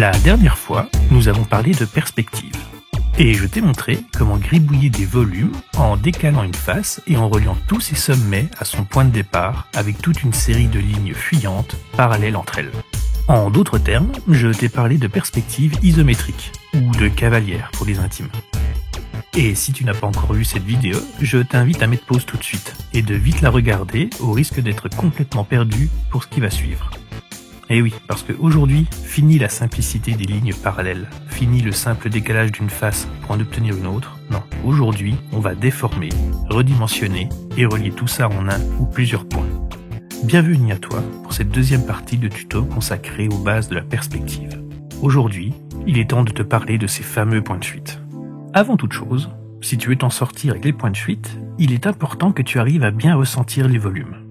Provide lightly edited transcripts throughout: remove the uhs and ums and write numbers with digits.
La dernière fois, nous avons parlé de perspective. Et je t'ai montré comment gribouiller des volumes en décalant une face et en reliant tous ses sommets à son point de départ avec toute une série de lignes fuyantes parallèles entre elles. En d'autres termes, je t'ai parlé de perspective isométrique, ou de cavalière pour les intimes. Et si tu n'as pas encore vu cette vidéo, je t'invite à mettre pause tout de suite et de vite la regarder au risque d'être complètement perdu pour ce qui va suivre. Et oui, parce qu'aujourd'hui, fini la simplicité des lignes parallèles, fini le simple décalage d'une face pour en obtenir une autre. Non, aujourd'hui, on va déformer, redimensionner et relier tout ça en un ou plusieurs points. Bienvenue à toi pour cette deuxième partie de tuto consacrée aux bases de la perspective. Aujourd'hui, il est temps de te parler de ces fameux points de fuite. Avant toute chose, si tu veux t'en sortir avec les points de fuite, il est important que tu arrives à bien ressentir les volumes.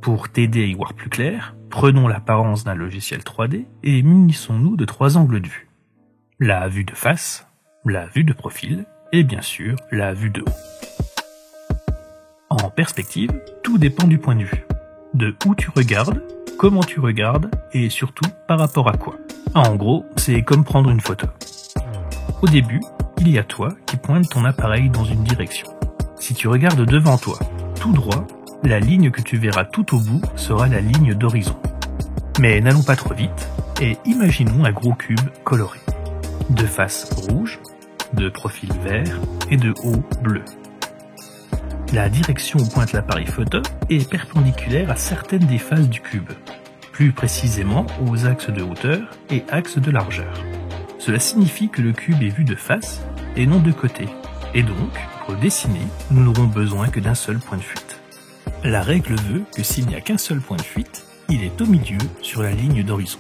Pour t'aider à y voir plus clair, prenons l'apparence d'un logiciel 3D et munissons-nous de 3 angles de vue. La vue de face, la vue de profil et bien sûr la vue de haut. En perspective, tout dépend du point de vue. De où tu regardes, comment tu regardes et surtout par rapport à quoi. En gros, c'est comme prendre une photo. Au début, il y a toi qui pointe ton appareil dans une direction. Si tu regardes devant toi, tout droit, la ligne que tu verras tout au bout sera la ligne d'horizon. Mais n'allons pas trop vite et imaginons un gros cube coloré. De face rouge, de profil vert et de haut bleu. La direction où pointe l'appareil photo est perpendiculaire à certaines des faces du cube, plus précisément aux axes de hauteur et axes de largeur. Cela signifie que le cube est vu de face et non de côté, et donc, pour le dessiner, nous n'aurons besoin que d'un seul point de fuite. La règle veut que s'il n'y a qu'un seul point de fuite, il est au milieu sur la ligne d'horizon.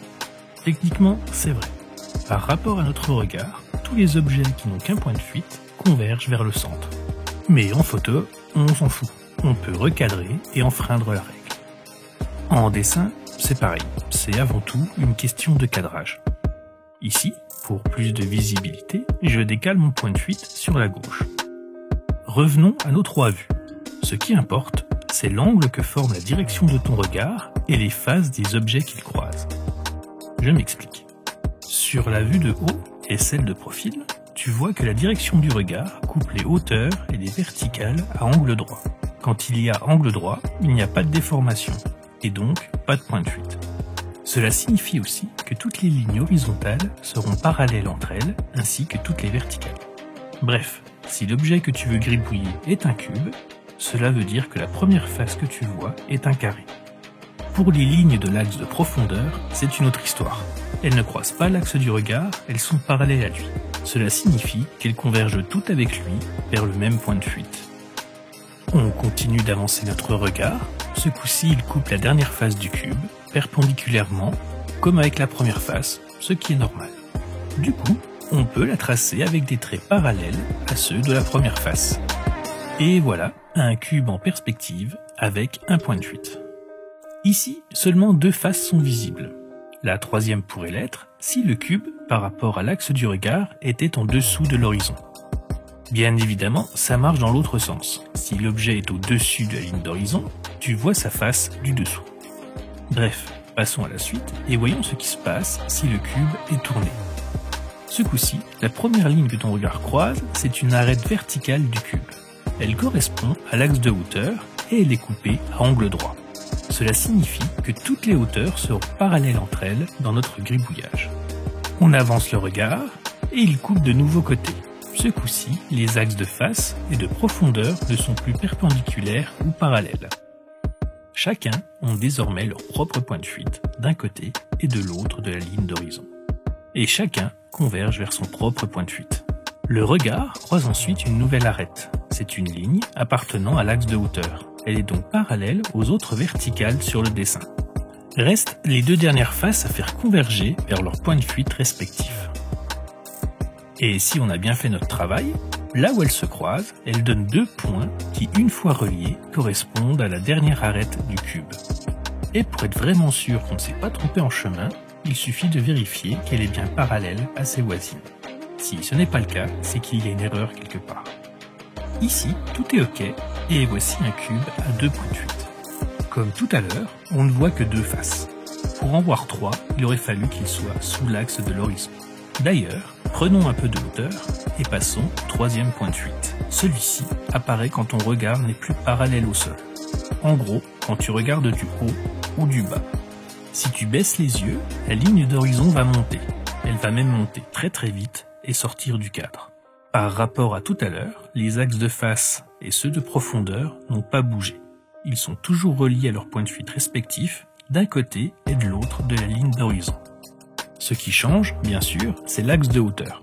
Techniquement, c'est vrai. Par rapport à notre regard, tous les objets qui n'ont qu'un point de fuite convergent vers le centre. Mais en photo, on s'en fout. On peut recadrer et enfreindre la règle. En dessin, c'est pareil. C'est avant tout une question de cadrage. Ici, pour plus de visibilité, je décale mon point de fuite sur la gauche. Revenons à nos 3 vues. Ce qui importe, c'est l'angle que forme la direction de ton regard et les faces des objets qu'il croise. Je m'explique. Sur la vue de haut et celle de profil, tu vois que la direction du regard coupe les hauteurs et les verticales à angle droit. Quand il y a angle droit, il n'y a pas de déformation, et donc pas de point de fuite. Cela signifie aussi que toutes les lignes horizontales seront parallèles entre elles, ainsi que toutes les verticales. Bref, si l'objet que tu veux gribouiller est un cube, cela veut dire que la première face que tu vois est un carré. Pour les lignes de l'axe de profondeur, c'est une autre histoire. Elles ne croisent pas l'axe du regard, elles sont parallèles à lui. Cela signifie qu'elles convergent toutes avec lui vers le même point de fuite. On continue d'avancer notre regard. Ce coup-ci, il coupe la dernière face du cube, perpendiculairement, comme avec la première face, ce qui est normal. Du coup, on peut la tracer avec des traits parallèles à ceux de la première face. Et voilà, un cube en perspective avec un point de fuite. Ici, seulement 2 faces sont visibles. La troisième pourrait l'être si le cube, par rapport à l'axe du regard, était en dessous de l'horizon. Bien évidemment, ça marche dans l'autre sens. Si l'objet est au-dessus de la ligne d'horizon, tu vois sa face du dessous. Bref, passons à la suite et voyons ce qui se passe si le cube est tourné. Ce coup-ci, la première ligne que ton regard croise, c'est une arête verticale du cube. Elle correspond à l'axe de hauteur et elle est coupée à angle droit. Cela signifie que toutes les hauteurs seront parallèles entre elles dans notre gribouillage. On avance le regard et il coupe de nouveaux côtés. Ce coup-ci, les axes de face et de profondeur ne sont plus perpendiculaires ou parallèles. Chacun ont désormais leur propre point de fuite d'un côté et de l'autre de la ligne d'horizon. Et chacun converge vers son propre point de fuite. Le regard croise ensuite une nouvelle arête. C'est une ligne appartenant à l'axe de hauteur. Elle est donc parallèle aux autres verticales sur le dessin. Restent les 2 dernières faces à faire converger vers leurs points de fuite respectifs. Et si on a bien fait notre travail, là où elles se croisent, elles donnent 2 points qui, une fois reliés, correspondent à la dernière arête du cube. Et pour être vraiment sûr qu'on ne s'est pas trompé en chemin, il suffit de vérifier qu'elle est bien parallèle à ses voisines. Si ce n'est pas le cas, c'est qu'il y a une erreur quelque part. Ici, tout est OK, et voici un cube à 2 points de fuite. Comme tout à l'heure, on ne voit que 2 faces. Pour en voir 3, il aurait fallu qu'ils soient sous l'axe de l'horizon. D'ailleurs, prenons un peu de hauteur et passons au troisième point de fuite. Celui-ci apparaît quand ton regard n'est plus parallèle au sol. En gros, quand tu regardes du haut ou du bas. Si tu baisses les yeux, la ligne d'horizon va monter. Elle va même monter très très vite et sortir du cadre. Par rapport à tout à l'heure, les axes de face et ceux de profondeur n'ont pas bougé. Ils sont toujours reliés à leurs points de fuite respectifs, d'un côté et de l'autre de la ligne d'horizon. Ce qui change, bien sûr, c'est l'axe de hauteur.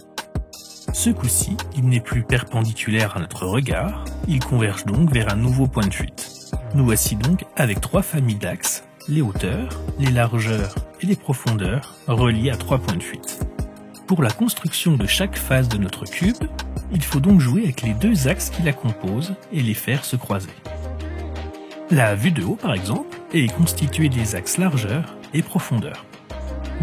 Ce coup-ci, il n'est plus perpendiculaire à notre regard, il converge donc vers un nouveau point de fuite. Nous voici donc avec 3 familles d'axes, les hauteurs, les largeurs et les profondeurs, reliés à 3 points de fuite. Pour la construction de chaque face de notre cube, il faut donc jouer avec les 2 axes qui la composent et les faire se croiser. La vue de haut, par exemple, est constituée des axes largeur et profondeur.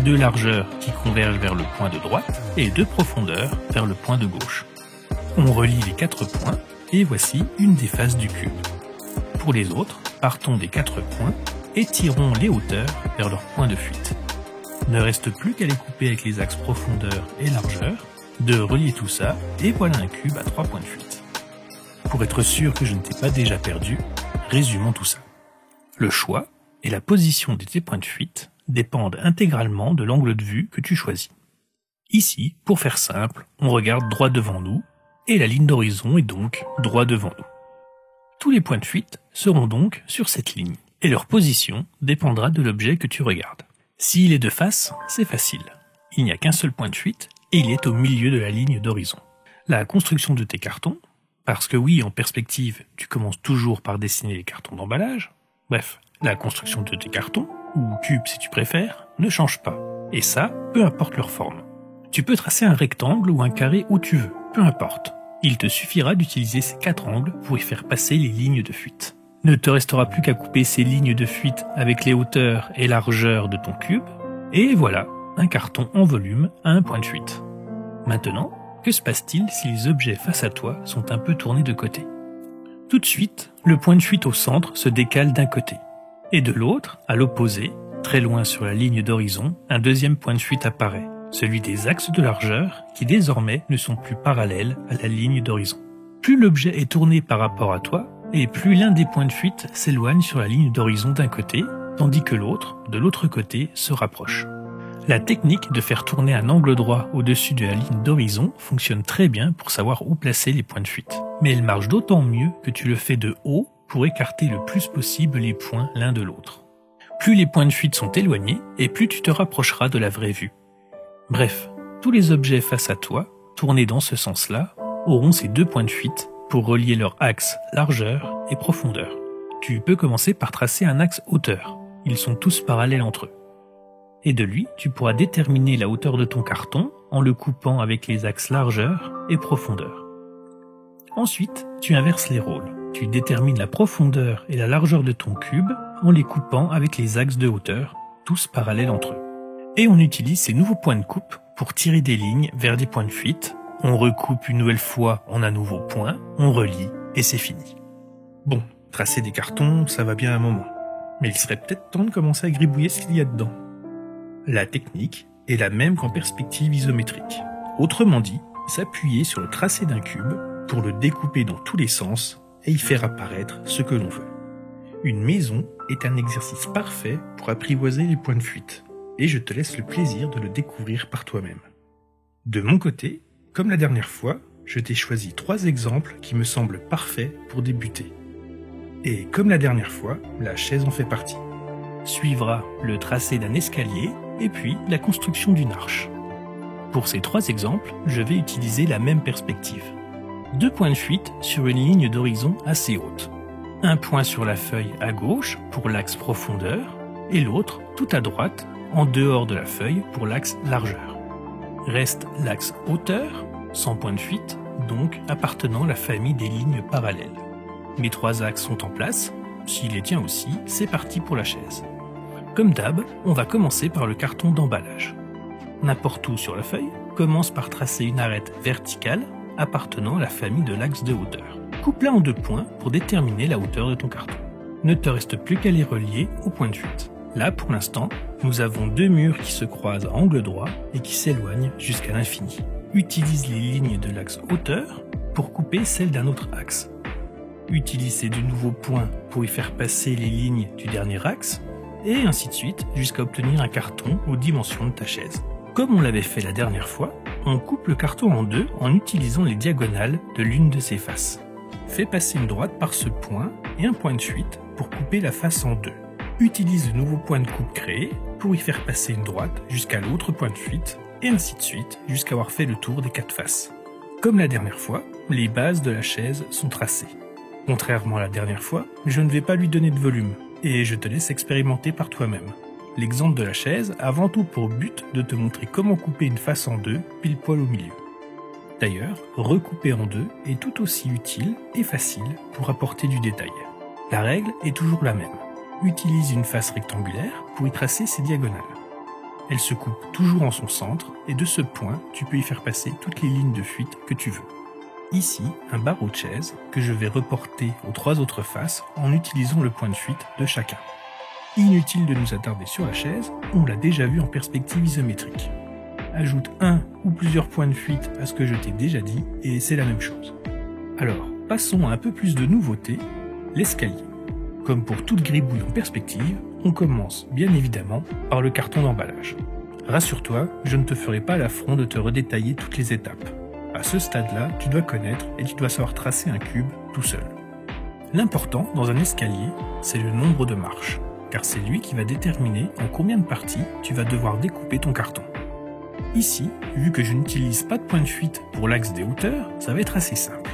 2 largeurs qui convergent vers le point de droite et 2 profondeurs vers le point de gauche. On relie les 4 points et voici une des faces du cube. Pour les autres, partons des 4 points et tirons les hauteurs vers leur point de fuite. Ne reste plus qu'à les couper avec les axes profondeur et largeur, de relier tout ça et voilà un cube à 3 points de fuite. Pour être sûr que je ne t'ai pas déjà perdu, résumons tout ça. Le choix et la position de tes points de fuite dépendent intégralement de l'angle de vue que tu choisis. Ici, pour faire simple, on regarde droit devant nous, et la ligne d'horizon est donc droit devant nous. Tous les points de fuite seront donc sur cette ligne, et leur position dépendra de l'objet que tu regardes. S'il est de face, c'est facile. Il n'y a qu'un seul point de fuite, et il est au milieu de la ligne d'horizon. La construction de tes cartons, parce que oui, en perspective, tu commences toujours par dessiner les cartons d'emballage, bref, la construction de tes cartons, ou cubes si tu préfères, ne change pas. Et ça, peu importe leur forme. Tu peux tracer un rectangle ou un carré où tu veux, peu importe. Il te suffira d'utiliser ces 4 angles pour y faire passer les lignes de fuite. Ne te restera plus qu'à couper ces lignes de fuite avec les hauteurs et largeurs de ton cube, et voilà, un carton en volume à un point de fuite. Maintenant, que se passe-t-il si les objets face à toi sont un peu tournés de côté? Tout de suite, le point de fuite au centre se décale d'un côté. Et de l'autre, à l'opposé, très loin sur la ligne d'horizon, un deuxième point de fuite apparaît, celui des axes de largeur qui désormais ne sont plus parallèles à la ligne d'horizon. Plus l'objet est tourné par rapport à toi, et plus l'un des points de fuite s'éloigne sur la ligne d'horizon d'un côté, tandis que l'autre, de l'autre côté, se rapproche. La technique de faire tourner un angle droit au-dessus de la ligne d'horizon fonctionne très bien pour savoir où placer les points de fuite. Mais elle marche d'autant mieux que tu le fais de haut pour écarter le plus possible les points l'un de l'autre. Plus les points de fuite sont éloignés, et plus tu te rapprocheras de la vraie vue. Bref, tous les objets face à toi, tournés dans ce sens-là, auront ces 2 points de fuite pour relier leur axe largeur et profondeur. Tu peux commencer par tracer un axe hauteur. Ils sont tous parallèles entre eux. Et de lui, tu pourras déterminer la hauteur de ton carton en le coupant avec les axes largeur et profondeur. Ensuite, tu inverses les rôles. Tu détermines la profondeur et la largeur de ton cube en les coupant avec les axes de hauteur, tous parallèles entre eux. Et on utilise ces nouveaux points de coupe pour tirer des lignes vers des points de fuite. On recoupe une nouvelle fois en un nouveau point, on relie et c'est fini. Bon, tracer des cartons, ça va bien un moment. Mais il serait peut-être temps de commencer à gribouiller ce qu'il y a dedans. La technique est la même qu'en perspective isométrique. Autrement dit, s'appuyer sur le tracé d'un cube pour le découper dans tous les sens et y faire apparaître ce que l'on veut. Une maison est un exercice parfait pour apprivoiser les points de fuite, et je te laisse le plaisir de le découvrir par toi-même. De mon côté, comme la dernière fois, je t'ai choisi 3 exemples qui me semblent parfaits pour débuter. Et comme la dernière fois, la chaise en fait partie. Suivra le tracé d'un escalier et puis la construction d'une arche. Pour ces 3 exemples, je vais utiliser la même perspective. 2 points de fuite sur une ligne d'horizon assez haute. Un point sur la feuille à gauche pour l'axe profondeur et l'autre tout à droite en dehors de la feuille pour l'axe largeur. Reste l'axe hauteur, sans point de fuite, donc appartenant à la famille des lignes parallèles. Mes 3 axes sont en place, s'il les tient aussi, c'est parti pour la chaise. Comme d'hab, on va commencer par le carton d'emballage. N'importe où sur la feuille, commence par tracer une arête verticale appartenant à la famille de l'axe de hauteur. Coupe-la en 2 points pour déterminer la hauteur de ton carton. Ne te reste plus qu'à les relier au point de fuite. Là, pour l'instant, nous avons deux murs qui se croisent à angle droit et qui s'éloignent jusqu'à l'infini. Utilise les lignes de l'axe hauteur pour couper celles d'un autre axe. Utilise ces deux nouveaux points pour y faire passer les lignes du dernier axe, et ainsi de suite jusqu'à obtenir un carton aux dimensions de ta chaise. Comme on l'avait fait la dernière fois, on coupe le carton en deux en utilisant les diagonales de l'une de ses faces. Fais passer une droite par ce point et un point de fuite pour couper la face en deux. Utilise le nouveau point de coupe créé pour y faire passer une droite jusqu'à l'autre point de fuite, et ainsi de suite jusqu'à avoir fait le tour des quatre faces. Comme la dernière fois, les bases de la chaise sont tracées. Contrairement à la dernière fois, je ne vais pas lui donner de volume, et je te laisse expérimenter par toi-même. L'exemple de la chaise a avant tout pour but de te montrer comment couper une face en deux, pile poil au milieu. D'ailleurs, recouper en deux est tout aussi utile et facile pour apporter du détail. La règle est toujours la même. Utilise une face rectangulaire pour y tracer ses diagonales. Elle se coupe toujours en son centre, et de ce point, tu peux y faire passer toutes les lignes de fuite que tu veux. Ici, un barreau de chaise que je vais reporter aux trois autres faces en utilisant le point de fuite de chacun. Inutile de nous attarder sur la chaise, on l'a déjà vu en perspective isométrique. Ajoute un ou plusieurs points de fuite à ce que je t'ai déjà dit et c'est la même chose. Alors, passons à un peu plus de nouveauté, l'escalier. Comme pour toute gribouille en perspective, on commence bien évidemment par le carton d'emballage. Rassure-toi, je ne te ferai pas l'affront de te redétailler toutes les étapes. À ce stade-là, tu dois connaître et tu dois savoir tracer un cube tout seul. L'important dans un escalier, c'est le nombre de marches, car c'est lui qui va déterminer en combien de parties tu vas devoir découper ton carton. Ici, vu que je n'utilise pas de point de fuite pour l'axe des hauteurs, ça va être assez simple.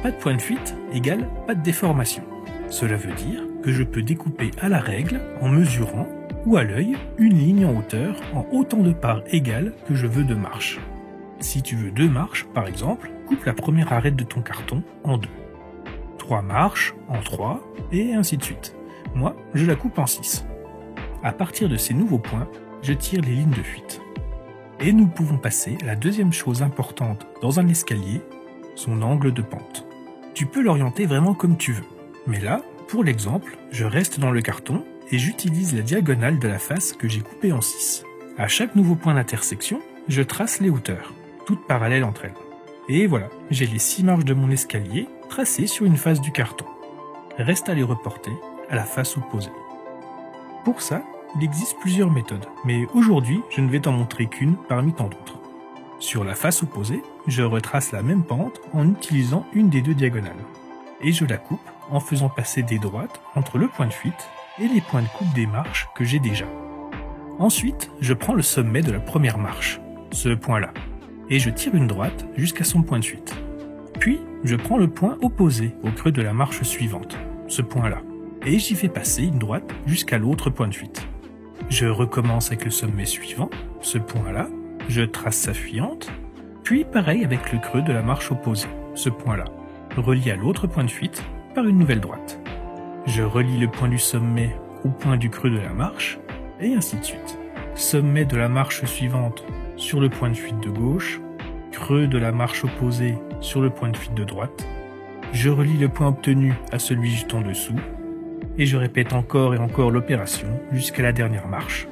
Pas de point de fuite égale pas de déformation. Cela veut dire que je peux découper à la règle en mesurant, ou à l'œil, une ligne en hauteur en autant de parts égales que je veux de marches. Si tu veux 2 marches, par exemple, coupe la première arête de ton carton en 2. 3 marches en 3, et ainsi de suite. Moi, je la coupe en 6. À partir de ces nouveaux points, je tire les lignes de fuite. Et nous pouvons passer à la deuxième chose importante dans un escalier, son angle de pente. Tu peux l'orienter vraiment comme tu veux. Mais là, pour l'exemple, je reste dans le carton et j'utilise la diagonale de la face que j'ai coupée en 6. À chaque nouveau point d'intersection, je trace les hauteurs, toutes parallèles entre elles. Et voilà, j'ai les 6 marches de mon escalier tracées sur une face du carton. Reste à les reporter à la face opposée. Pour ça, il existe plusieurs méthodes, mais aujourd'hui, je ne vais t'en montrer qu'une parmi tant d'autres. Sur la face opposée, je retrace la même pente en utilisant une des deux diagonales. Et je la coupe en faisant passer des droites entre le point de fuite et les points de coupe des marches que j'ai déjà. Ensuite, je prends le sommet de la première marche, ce point-là, et je tire une droite jusqu'à son point de fuite. Puis, je prends le point opposé au creux de la marche suivante, ce point-là, et j'y fais passer une droite jusqu'à l'autre point de fuite. Je recommence avec le sommet suivant, ce point-là, je trace sa fuyante, puis pareil avec le creux de la marche opposée, ce point-là, relié à l'autre point de fuite par une nouvelle droite. Je relie le point du sommet au point du creux de la marche, et ainsi de suite. Sommet de la marche suivante sur le point de fuite de gauche, creux de la marche opposée sur le point de fuite de droite. Je relie le point obtenu à celui juste en dessous, et je répète encore et encore l'opération jusqu'à la dernière marche.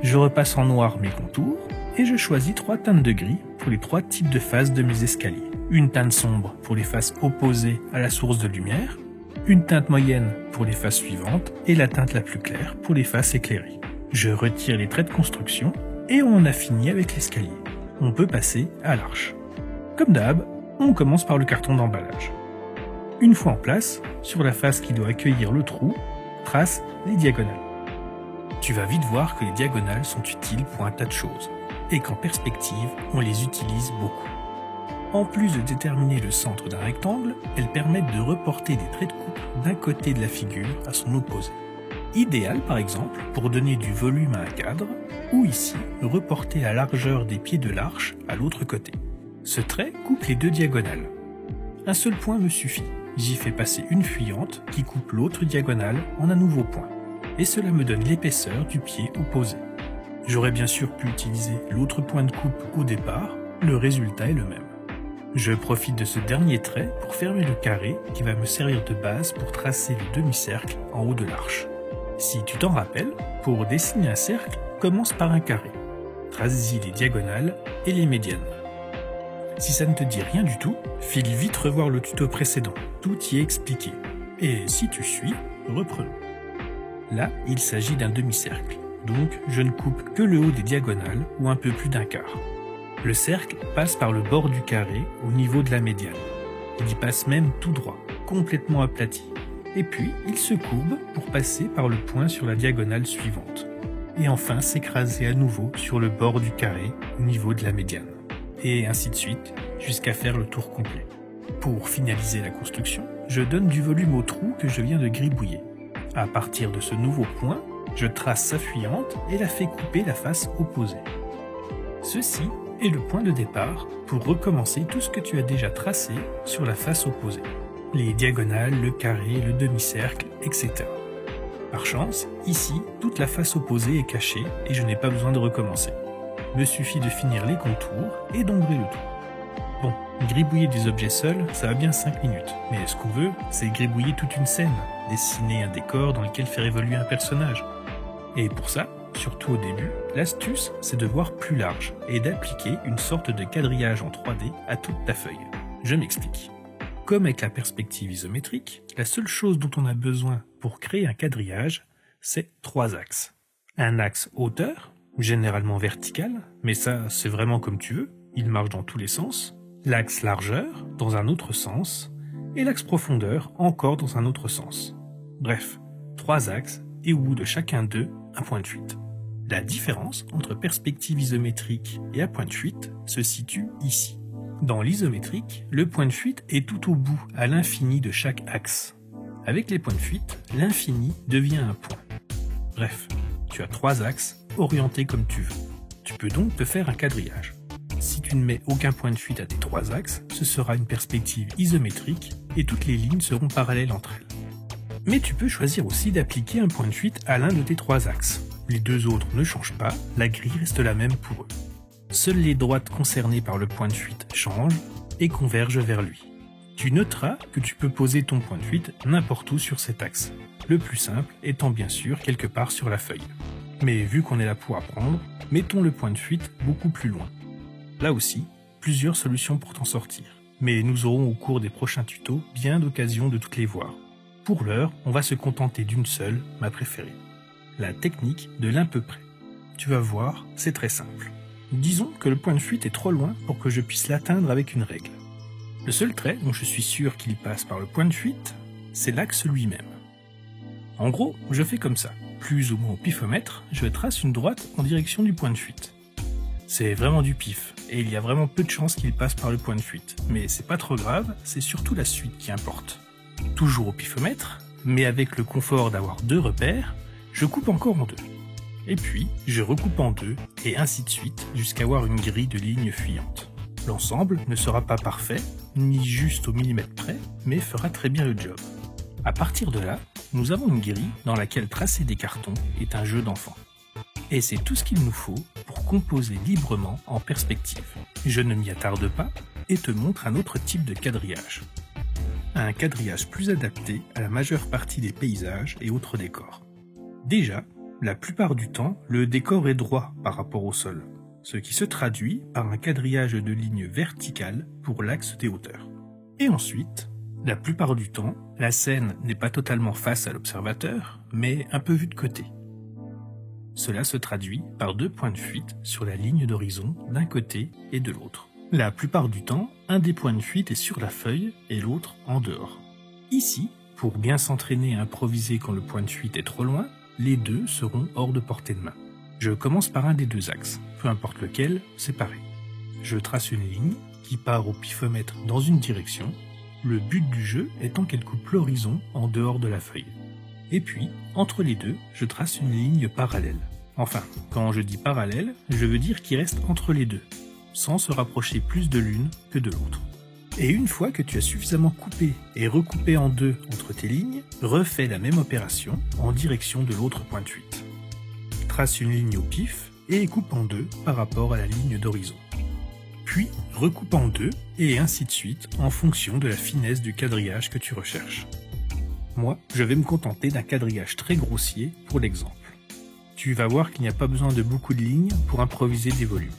Je repasse en noir mes contours, et je choisis 3 teintes de gris pour les 3 types de faces de mes escaliers. Une teinte sombre pour les faces opposées à la source de lumière, une teinte moyenne pour les faces suivantes et la teinte la plus claire pour les faces éclairées. Je retire les traits de construction et on en a fini avec l'escalier. On peut passer à l'arche. Comme d'hab, on commence par le carton d'emballage. Une fois en place, sur la face qui doit accueillir le trou, trace les diagonales. Tu vas vite voir que les diagonales sont utiles pour un tas de choses, et qu'en perspective, on les utilise beaucoup. En plus de déterminer le centre d'un rectangle, elles permettent de reporter des traits de coupe d'un côté de la figure à son opposé. Idéal par exemple pour donner du volume à un cadre, ou ici, reporter la largeur des pieds de l'arche à l'autre côté. Ce trait coupe les 2 diagonales. Un seul point me suffit, j'y fais passer une fuyante qui coupe l'autre diagonale en un nouveau point, et cela me donne l'épaisseur du pied opposé. J'aurais bien sûr pu utiliser l'autre point de coupe au départ, le résultat est le même. Je profite de ce dernier trait pour fermer le carré qui va me servir de base pour tracer le demi-cercle en haut de l'arche. Si tu t'en rappelles, pour dessiner un cercle, commence par un carré. Trace-y les diagonales et les médianes. Si ça ne te dit rien du tout, file vite revoir le tuto précédent, tout y est expliqué. Et si tu suis, reprenons. Là, il s'agit d'un demi-cercle, donc je ne coupe que le haut des diagonales ou un peu plus d'un quart. Le cercle passe par le bord du carré au niveau de la médiane. Il y passe même tout droit, complètement aplati. Et puis, il se courbe pour passer par le point sur la diagonale suivante. Et enfin s'écraser à nouveau sur le bord du carré au niveau de la médiane. Et ainsi de suite, jusqu'à faire le tour complet. Pour finaliser la construction, je donne du volume au trou que je viens de gribouiller. À partir de ce nouveau point, je trace sa fuyante et la fais couper la face opposée. Ceci est le point de départ pour recommencer tout ce que tu as déjà tracé sur la face opposée. Les diagonales, le carré, le demi-cercle, etc. Par chance, ici, toute la face opposée est cachée et je n'ai pas besoin de recommencer. Me suffit de finir les contours et d'ombrer le tout. Bon, gribouiller des objets seuls, ça va bien 5 minutes. Mais ce qu'on veut, c'est gribouiller toute une scène, dessiner un décor dans lequel faire évoluer un personnage. Et pour ça, surtout au début, l'astuce, c'est de voir plus large et d'appliquer une sorte de quadrillage en 3D à toute ta feuille. Je m'explique. Comme avec la perspective isométrique, la seule chose dont on a besoin pour créer un quadrillage, c'est 3 axes. Un axe hauteur, généralement vertical, mais ça c'est vraiment comme tu veux, il marche dans tous les sens. L'axe largeur, dans un autre sens, et l'axe profondeur, encore dans un autre sens. Bref, 3 axes, et au bout de chacun d'eux, un point de fuite. La différence entre perspective isométrique et à point de fuite se situe ici. Dans l'isométrique, le point de fuite est tout au bout, à l'infini de chaque axe. Avec les points de fuite, l'infini devient un point. Bref, tu as 3 axes orientés comme tu veux. Tu peux donc te faire un quadrillage. Si tu ne mets aucun point de fuite à tes 3 axes, ce sera une perspective isométrique et toutes les lignes seront parallèles entre elles. Mais tu peux choisir aussi d'appliquer un point de fuite à l'un de tes 3 axes. Les 2 autres ne changent pas, la grille reste la même pour eux. Seules les droites concernées par le point de fuite changent et convergent vers lui. Tu noteras que tu peux poser ton point de fuite n'importe où sur cet axe, le plus simple étant bien sûr quelque part sur la feuille. Mais vu qu'on est là pour apprendre, mettons le point de fuite beaucoup plus loin. Là aussi, plusieurs solutions pour t'en sortir, mais nous aurons au cours des prochains tutos bien d'occasions de toutes les voir. Pour l'heure, on va se contenter d'une seule, ma préférée. La technique de l'à peu près. Tu vas voir, c'est très simple. Disons que le point de fuite est trop loin pour que je puisse l'atteindre avec une règle. Le seul trait dont je suis sûr qu'il passe par le point de fuite, c'est l'axe lui-même. En gros, je fais comme ça. Plus ou moins au pifomètre, je trace une droite en direction du point de fuite. C'est vraiment du pif, et il y a vraiment peu de chances qu'il passe par le point de fuite. Mais c'est pas trop grave, c'est surtout la suite qui importe. Toujours au pifomètre, mais avec le confort d'avoir 2 repères, je coupe encore en 2. Et puis, je recoupe en 2, et ainsi de suite, jusqu'à avoir une grille de lignes fuyantes. L'ensemble ne sera pas parfait, ni juste au millimètre près, mais fera très bien le job. À partir de là, nous avons une grille dans laquelle tracer des cartons est un jeu d'enfant. Et c'est tout ce qu'il nous faut pour composer librement en perspective. Je ne m'y attarde pas et te montre un autre type de quadrillage. Un quadrillage plus adapté à la majeure partie des paysages et autres décors. Déjà, la plupart du temps, le décor est droit par rapport au sol, ce qui se traduit par un quadrillage de lignes verticales pour l'axe des hauteurs. Et ensuite, la plupart du temps, la scène n'est pas totalement face à l'observateur, mais un peu vue de côté. Cela se traduit par 2 points de fuite sur la ligne d'horizon d'un côté et de l'autre. La plupart du temps, un des points de fuite est sur la feuille et l'autre en dehors. Ici, pour bien s'entraîner à improviser quand le point de fuite est trop loin, les 2 seront hors de portée de main. Je commence par un des 2 axes, peu importe lequel, c'est pareil. Je trace une ligne qui part au pifomètre dans une direction, le but du jeu étant qu'elle coupe l'horizon en dehors de la feuille. Et puis, entre les 2, je trace une ligne parallèle. Enfin, quand je dis parallèle, je veux dire qu'il reste entre les 2, sans se rapprocher plus de l'une que de l'autre. Et une fois que tu as suffisamment coupé et recoupé en 2 entre tes lignes, refais la même opération en direction de l'autre point de fuite. Trace une ligne au pif et coupe en 2 par rapport à la ligne d'horizon. Puis recoupe en 2 et ainsi de suite en fonction de la finesse du quadrillage que tu recherches. Moi, je vais me contenter d'un quadrillage très grossier pour l'exemple. Tu vas voir qu'il n'y a pas besoin de beaucoup de lignes pour improviser des volumes.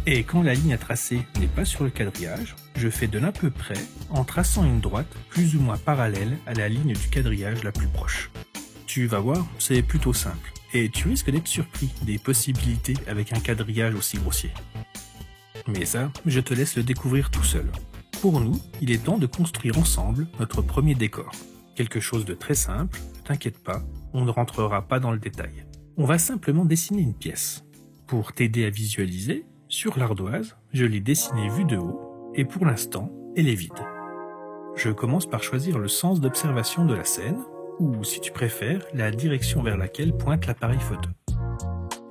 Et quand la ligne à tracer n'est pas sur le quadrillage, je fais de l'à peu près en traçant une droite plus ou moins parallèle à la ligne du quadrillage la plus proche. Tu vas voir, c'est plutôt simple, et tu risques d'être surpris des possibilités avec un quadrillage aussi grossier. Mais ça, je te laisse le découvrir tout seul. Pour nous, il est temps de construire ensemble notre premier décor. Quelque chose de très simple, ne t'inquiète pas, on ne rentrera pas dans le détail. On va simplement dessiner une pièce. Pour t'aider à visualiser, sur l'ardoise, je l'ai dessinée vue de haut, et pour l'instant, elle est vide. Je commence par choisir le sens d'observation de la scène, ou si tu préfères, la direction vers laquelle pointe l'appareil photo.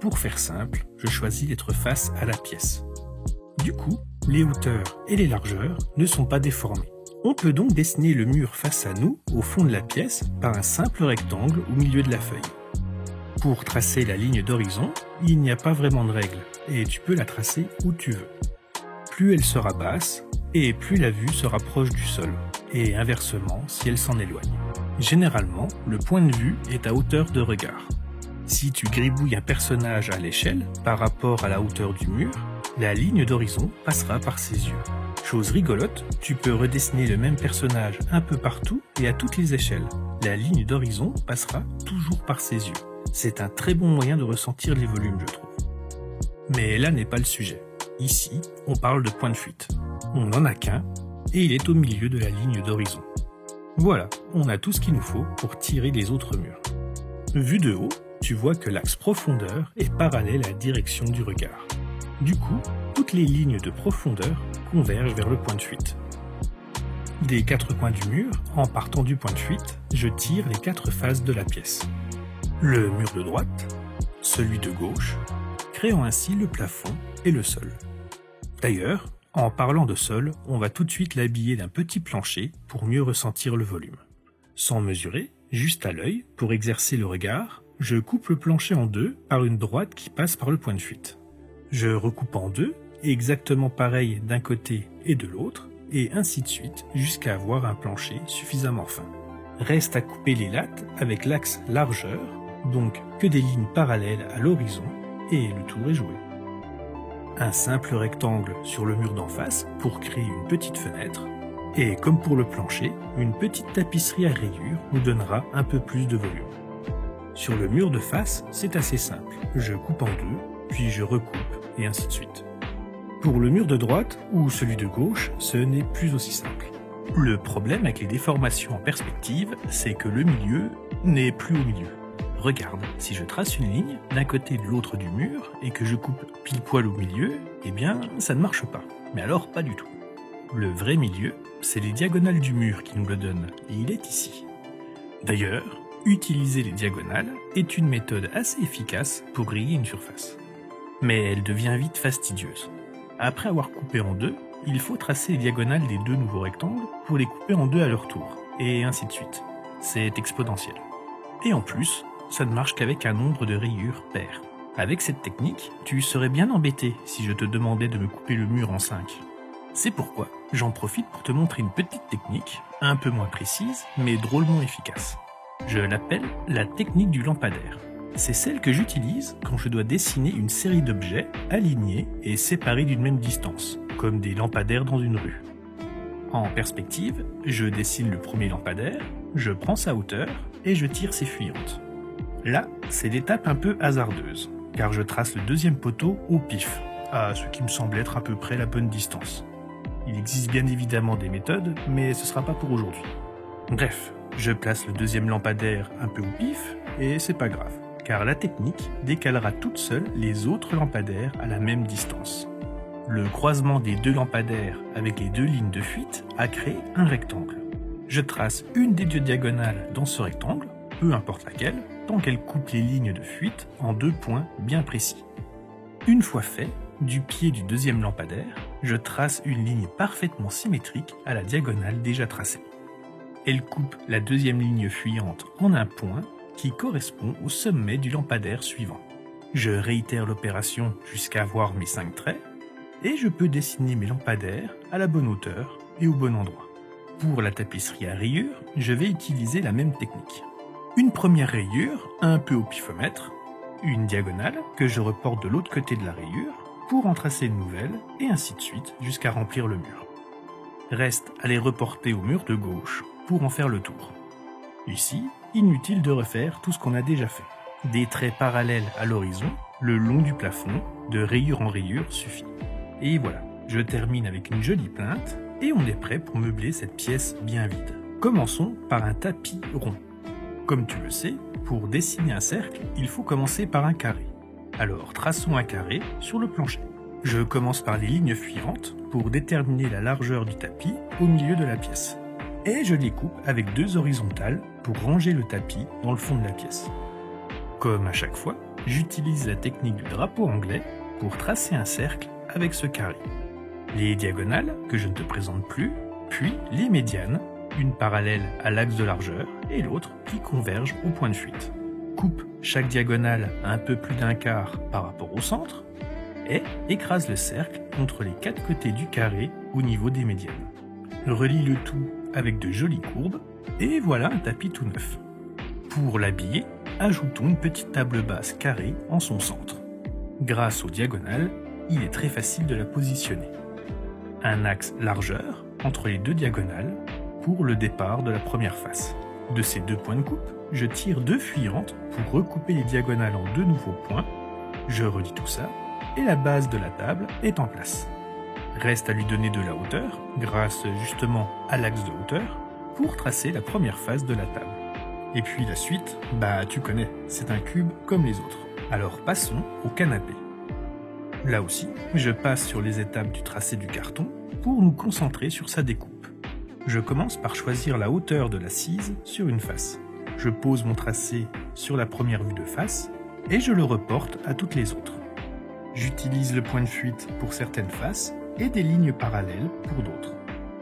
Pour faire simple, je choisis d'être face à la pièce. Du coup, les hauteurs et les largeurs ne sont pas déformées. On peut donc dessiner le mur face à nous, au fond de la pièce, par un simple rectangle au milieu de la feuille. Pour tracer la ligne d'horizon, il n'y a pas vraiment de règle, et tu peux la tracer où tu veux. Plus elle sera basse, et plus la vue sera proche du sol, et inversement si elle s'en éloigne. Généralement, le point de vue est à hauteur de regard. Si tu gribouilles un personnage à l'échelle par rapport à la hauteur du mur, la ligne d'horizon passera par ses yeux. Chose rigolote, tu peux redessiner le même personnage un peu partout et à toutes les échelles. La ligne d'horizon passera toujours par ses yeux. C'est un très bon moyen de ressentir les volumes, je trouve. Mais là n'est pas le sujet. Ici, on parle de point de fuite. On n'en a qu'un, et il est au milieu de la ligne d'horizon. Voilà, on a tout ce qu'il nous faut pour tirer les autres murs. Vu de haut, tu vois que l'axe profondeur est parallèle à la direction du regard. Du coup, toutes les lignes de profondeur convergent vers le point de fuite. Des quatre coins du mur, en partant du point de fuite, je tire les quatre faces de la pièce. Le mur de droite, celui de gauche, créant ainsi le plafond et le sol. D'ailleurs, en parlant de sol, on va tout de suite l'habiller d'un petit plancher pour mieux ressentir le volume. Sans mesurer, juste à l'œil, pour exercer le regard, je coupe le plancher en deux par une droite qui passe par le point de fuite. Je recoupe en deux, exactement pareil d'un côté et de l'autre, et ainsi de suite jusqu'à avoir un plancher suffisamment fin. Reste à couper les lattes avec l'axe largeur, donc que des lignes parallèles à l'horizon, et le tour est joué. Un simple rectangle sur le mur d'en face pour créer une petite fenêtre, et comme pour le plancher, une petite tapisserie à rayures nous donnera un peu plus de volume. Sur le mur de face, c'est assez simple, je coupe en deux, puis je recoupe, et ainsi de suite. Pour le mur de droite ou celui de gauche, ce n'est plus aussi simple. Le problème avec les déformations en perspective, c'est que le milieu n'est plus au milieu. Regarde, si je trace une ligne d'un côté et de l'autre du mur et que je coupe pile poil au milieu, eh bien ça ne marche pas. Mais alors pas du tout. Le vrai milieu, c'est les diagonales du mur qui nous le donnent, et il est ici. D'ailleurs, utiliser les diagonales est une méthode assez efficace pour griller une surface. Mais elle devient vite fastidieuse. Après avoir coupé en deux, il faut tracer les diagonales des deux nouveaux rectangles pour les couper en deux à leur tour, et ainsi de suite. C'est exponentiel. Et en plus, ça ne marche qu'avec un nombre de rayures pair. Avec cette technique, tu serais bien embêté si je te demandais de me couper le mur en 5. C'est pourquoi j'en profite pour te montrer une petite technique, un peu moins précise, mais drôlement efficace. Je l'appelle la technique du lampadaire. C'est celle que j'utilise quand je dois dessiner une série d'objets alignés et séparés d'une même distance, comme des lampadaires dans une rue. En perspective, je dessine le premier lampadaire, je prends sa hauteur et je tire ses fuyantes. Là, c'est l'étape un peu hasardeuse, car je trace le deuxième poteau au pif, à ce qui me semble être à peu près la bonne distance. Il existe bien évidemment des méthodes, mais ce sera pas pour aujourd'hui. Bref, je place le deuxième lampadaire un peu au pif, et c'est pas grave, car la technique décalera toute seule les autres lampadaires à la même distance. Le croisement des deux lampadaires avec les deux lignes de fuite a créé un rectangle. Je trace une des deux diagonales dans ce rectangle, peu importe laquelle, tant qu'elle coupe les lignes de fuite en deux points bien précis. Une fois fait, du pied du deuxième lampadaire, je trace une ligne parfaitement symétrique à la diagonale déjà tracée. Elle coupe la deuxième ligne fuyante en un point qui correspond au sommet du lampadaire suivant. Je réitère l'opération jusqu'à avoir mes 5 traits et je peux dessiner mes lampadaires à la bonne hauteur et au bon endroit. Pour la tapisserie à rayures, je vais utiliser la même technique. Une première rayure, un peu au pifomètre, une diagonale que je reporte de l'autre côté de la rayure pour en tracer une nouvelle, et ainsi de suite jusqu'à remplir le mur. Reste à les reporter au mur de gauche pour en faire le tour. Ici, inutile de refaire tout ce qu'on a déjà fait. Des traits parallèles à l'horizon, le long du plafond, de rayure en rayure suffit. Et voilà, je termine avec une jolie plinthe et on est prêt pour meubler cette pièce bien vide. Commençons par un tapis rond. Comme tu le sais, pour dessiner un cercle, il faut commencer par un carré. Alors traçons un carré sur le plancher. Je commence par les lignes fuivantes pour déterminer la largeur du tapis au milieu de la pièce. Et je les coupe avec 2 horizontales pour ranger le tapis dans le fond de la pièce. Comme à chaque fois, j'utilise la technique du drapeau anglais pour tracer un cercle avec ce carré. Les diagonales, que je ne te présente plus, puis les médianes, une parallèle à l'axe de largeur et l'autre qui converge au point de fuite. Coupe chaque diagonale à un peu plus d'un quart par rapport au centre et écrase le cercle contre les 4 côtés du carré au niveau des médianes. Relie le tout avec de jolies courbes et voilà un tapis tout neuf. Pour l'habiller, ajoutons une petite table basse carrée en son centre. Grâce aux diagonales, il est très facile de la positionner. Un axe largeur entre les 2 diagonales pour le départ de la première face. De ces 2 points de coupe, je tire 2 fuyantes pour recouper les diagonales en 2 nouveaux points. Je relie tout ça et la base de la table est en place. Reste à lui donner de la hauteur, grâce justement à l'axe de hauteur, pour tracer la première face de la table. Et puis la suite, tu connais, c'est un cube comme les autres. Alors passons au canapé. Là aussi, je passe sur les étapes du tracé du carton pour nous concentrer sur sa découpe. Je commence par choisir la hauteur de l'assise sur une face. Je pose mon tracé sur la première vue de face et je le reporte à toutes les autres. J'utilise le point de fuite pour certaines faces et des lignes parallèles pour d'autres.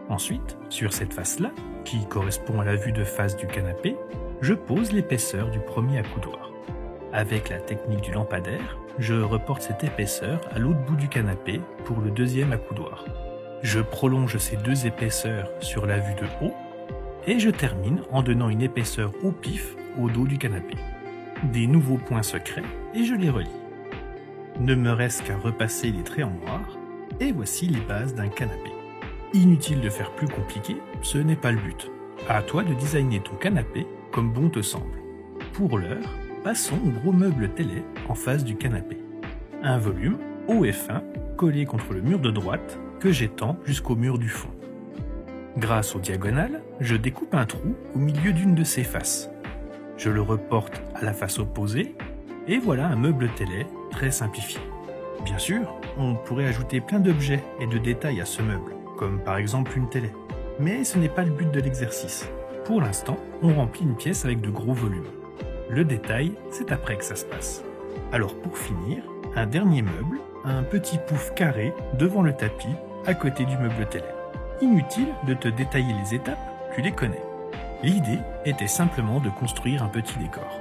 Ensuite, sur cette face-là, qui correspond à la vue de face du canapé, je pose l'épaisseur du premier accoudoir. Avec la technique du lampadaire, je reporte cette épaisseur à l'autre bout du canapé pour le deuxième accoudoir. Je prolonge ces 2 épaisseurs sur la vue de haut et je termine en donnant une épaisseur au pif au dos du canapé. Des nouveaux points se créent et je les relie. Ne me reste qu'à repasser les traits en noir et voici les bases d'un canapé. Inutile de faire plus compliqué, ce n'est pas le but. À toi de designer ton canapé comme bon te semble. Pour l'heure, passons au gros meuble télé en face du canapé. Un volume, haut et fin, collé contre le mur de droite que j'étends jusqu'au mur du fond. Grâce aux diagonales, je découpe un trou au milieu d'une de ses faces. Je le reporte à la face opposée et voilà un meuble télé très simplifié. Bien sûr, on pourrait ajouter plein d'objets et de détails à ce meuble, comme par exemple une télé. Mais ce n'est pas le but de l'exercice. Pour l'instant, on remplit une pièce avec de gros volumes. Le détail, c'est après que ça se passe. Alors pour finir, un dernier meuble, un petit pouf carré devant le tapis, à côté du meuble télé. Inutile de te détailler les étapes, tu les connais. L'idée était simplement de construire un petit décor.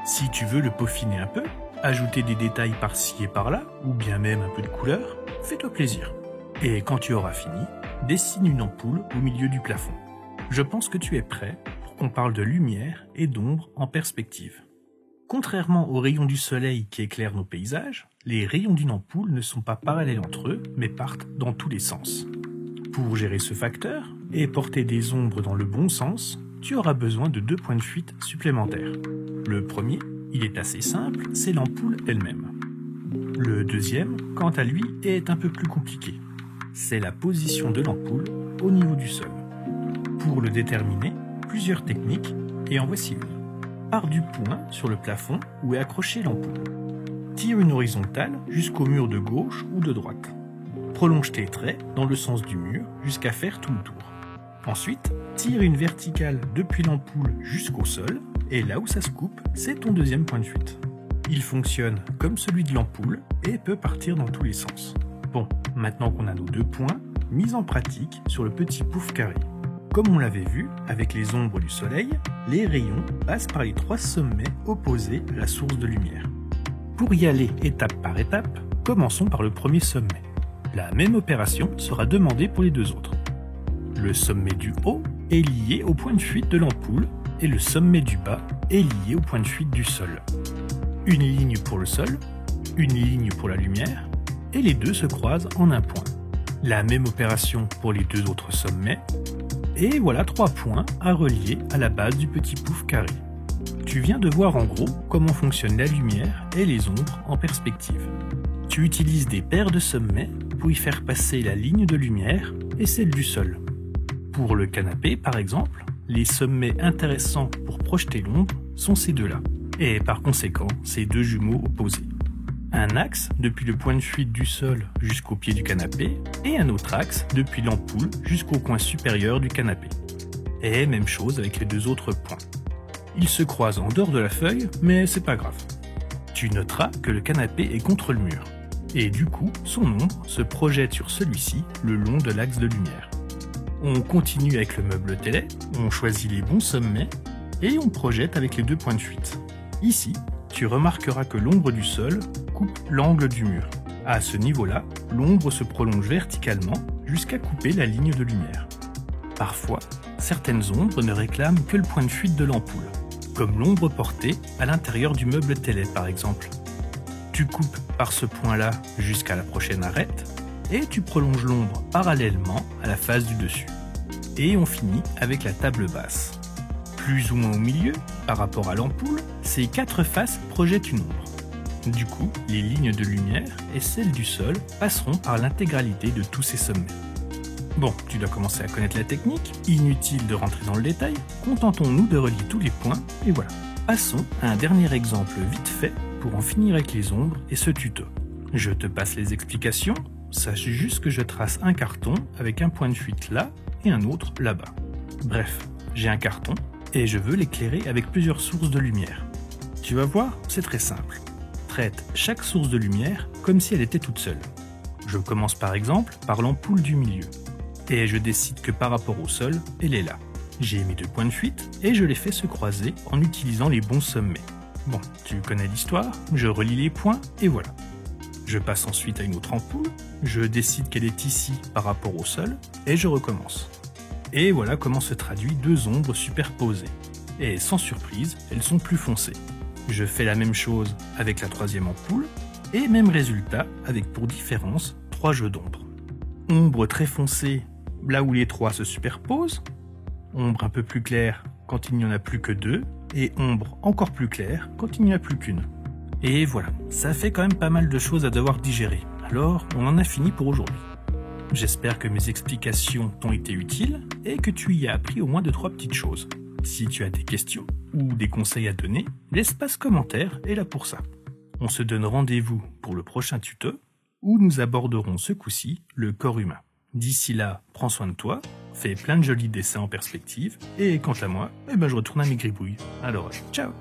Si tu veux le peaufiner un peu, ajouter des détails par-ci et par-là, ou bien même un peu de couleur, fais-toi plaisir. Et quand tu auras fini, dessine une ampoule au milieu du plafond. Je pense que tu es prêt pour qu'on parle de lumière et d'ombre en perspective. Contrairement aux rayons du soleil qui éclairent nos paysages, les rayons d'une ampoule ne sont pas parallèles entre eux, mais partent dans tous les sens. Pour gérer ce facteur et porter des ombres dans le bon sens, tu auras besoin de 2 points de fuite supplémentaires. Le premier, il est assez simple, c'est l'ampoule elle-même. Le deuxième, quant à lui, est un peu plus compliqué. C'est la position de l'ampoule au niveau du sol. Pour le déterminer, plusieurs techniques, et en voici une. Pars du point sur le plafond où est accrochée l'ampoule. Tire une horizontale jusqu'au mur de gauche ou de droite. Prolonge tes traits dans le sens du mur jusqu'à faire tout le tour. Ensuite, tire une verticale depuis l'ampoule jusqu'au sol, et là où ça se coupe, c'est ton deuxième point de fuite. Il fonctionne comme celui de l'ampoule et peut partir dans tous les sens. Bon, maintenant qu'on a nos 2 points, mise en pratique sur le petit pouf carré. Comme on l'avait vu, avec les ombres du soleil, les rayons passent par les 3 sommets opposés à la source de lumière. Pour y aller étape par étape, commençons par le premier sommet. La même opération sera demandée pour les 2 autres. Le sommet du haut est lié au point de fuite de l'ampoule et le sommet du bas est lié au point de fuite du sol. Une ligne pour le sol, une ligne pour la lumière, et les deux se croisent en un point. La même opération pour les deux autres sommets, et voilà 3 points à relier à la base du petit pouf carré. Tu viens de voir en gros comment fonctionne la lumière et les ombres en perspective. Tu utilises des paires de sommets pour y faire passer la ligne de lumière et celle du sol. Pour le canapé par exemple, les sommets intéressants pour projeter l'ombre sont ces deux-là, et par conséquent ces deux jumeaux opposés. Un axe depuis le point de fuite du sol jusqu'au pied du canapé, et un autre axe depuis l'ampoule jusqu'au coin supérieur du canapé. Et même chose avec les deux autres points. Ils se croisent en dehors de la feuille, mais c'est pas grave. Tu noteras que le canapé est contre le mur, et du coup, son ombre se projette sur celui-ci le long de l'axe de lumière. On continue avec le meuble télé, on choisit les bons sommets, et on projette avec les deux points de fuite. Ici, tu remarqueras que l'ombre du sol coupe l'angle du mur. À ce niveau-là, l'ombre se prolonge verticalement jusqu'à couper la ligne de lumière. Parfois, certaines ombres ne réclament que le point de fuite de l'ampoule, comme l'ombre portée à l'intérieur du meuble télé par exemple. Tu coupes par ce point-là jusqu'à la prochaine arête, et tu prolonges l'ombre parallèlement à la face du dessus. Et on finit avec la table basse. Plus ou moins au milieu, par rapport à l'ampoule, ces 4 faces projettent une ombre. Du coup, les lignes de lumière et celles du sol passeront par l'intégralité de tous ces sommets. Bon, tu dois commencer à connaître la technique, inutile de rentrer dans le détail, contentons-nous de relier tous les points, et voilà. Passons à un dernier exemple vite fait pour en finir avec les ombres et ce tuto. Je te passe les explications, sache juste que je trace un carton avec un point de fuite là et un autre là-bas. Bref, j'ai un carton et je veux l'éclairer avec plusieurs sources de lumière. Tu vas voir, c'est très simple. Traite chaque source de lumière comme si elle était toute seule. Je commence par exemple par l'ampoule du milieu. Et je décide que par rapport au sol, elle est là. J'ai mis 2 points de fuite et je les fais se croiser en utilisant les bons sommets. Bon, tu connais l'histoire, je relie les points et voilà. Je passe ensuite à une autre ampoule, je décide qu'elle est ici par rapport au sol et je recommence. Et voilà comment se traduit 2 ombres superposées. Et sans surprise, elles sont plus foncées. Je fais la même chose avec la 3e ampoule, et même résultat avec pour différence 3 jeux d'ombres. Ombre très foncée, là où les 3 se superposent, ombre un peu plus claire quand il n'y en a plus que 2, et ombre encore plus claire quand il n'y en a plus qu'une. Et voilà, ça fait quand même pas mal de choses à devoir digérer, alors on en a fini pour aujourd'hui. J'espère que mes explications t'ont été utiles et que tu y as appris au moins 2-3 petites choses. Si tu as des questions ou des conseils à donner, l'espace commentaire est là pour ça. On se donne rendez-vous pour le prochain tuto où nous aborderons ce coup-ci le corps humain. D'ici là, prends soin de toi, fais plein de jolis dessins en perspective et quant à moi, je retourne à mes gribouilles. Alors, ciao!